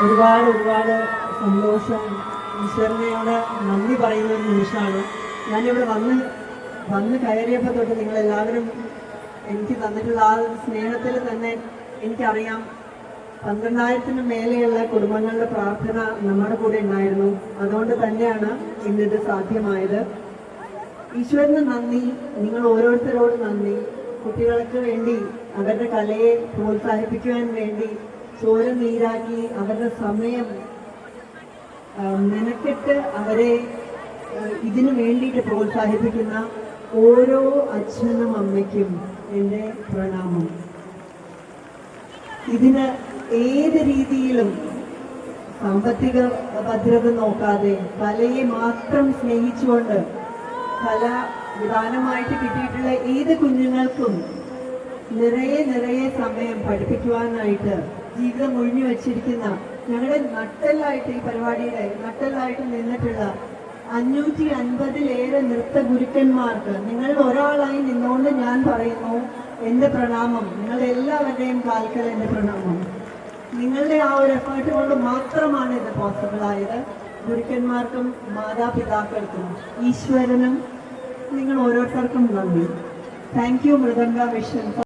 ഒരുപാട് ഒരുപാട് സന്തോഷം, ഈശ്വരനോട് നന്ദി പറയുന്ന ഒരു നിമിഷമാണ്. ഞാനിവിടെ വന്ന് കയറിയപ്പോൾ തൊട്ട് നിങ്ങളെല്ലാവരും എനിക്ക് തന്നിട്ടുള്ള ആ സ്നേഹത്തിൽ തന്നെ എനിക്കറിയാം 12,000-ന് മേലെയുള്ള കുടുംബങ്ങളുടെ പ്രാർത്ഥന നമ്മുടെ കൂടെ ഉണ്ടായിരുന്നു. അതുകൊണ്ട് തന്നെയാണ് ഇന്നിത് സാധ്യമായത്. ഈശ്വരന് നന്ദി, നിങ്ങൾ ഓരോരുത്തരോട് നന്ദി. കുട്ടികൾക്ക് വേണ്ടി അവരുടെ കലയെ പ്രോത്സാഹിപ്പിക്കുവാൻ വേണ്ടി ചോര നീരാക്കി അവരുടെ സമയം മെനക്കെട്ട് അവരെ ഇതിനു വേണ്ടിയിട്ട് പ്രോത്സാഹിപ്പിക്കുന്ന ഓരോ അച്ഛനും അമ്മയ്ക്കും എൻ്റെ പ്രണാമം. ഇതിന് ഏത് രീതിയിലും സാമ്പത്തിക ഭദ്രത നോക്കാതെ കലയെ മാത്രം സ്നേഹിച്ചുകൊണ്ട് കല വിധാനമായിട്ട് കിട്ടിയിട്ടുള്ള ഏത് കുഞ്ഞുങ്ങൾക്കും നിറയെ സമയം പഠിപ്പിക്കുവാനായിട്ട് ജീവിതം ഒഴിഞ്ഞു വച്ചിരിക്കുന്ന ഞങ്ങളുടെ നട്ടെല്ലായിട്ട് ഈ പരിപാടിയുടെ നട്ടെല്ലായിട്ട് നിന്നിട്ടുള്ള 550-ലേറെ നൃത്ത ഗുരുക്കന്മാർക്ക് നിങ്ങളിൽ ഒരാളായി നിന്നുകൊണ്ട് ഞാൻ പറയുന്നു എൻ്റെ പ്രണാമം. നിങ്ങളുടെ എല്ലാവരുടെയും കാൽക്കൽ എൻ്റെ പ്രണാമം. നിങ്ങളുടെ ആ ഒരു എഫേർട്ട് കൊണ്ട് മാത്രമാണ് ഇത് പോസിബിൾ ആയത്. ഗുരുക്കന്മാർക്കും മാതാപിതാക്കൾക്കും ഈശ്വരനും നിങ്ങൾ ഓരോരുത്തർക്കും നന്ദി. Thank you Mridanga mission.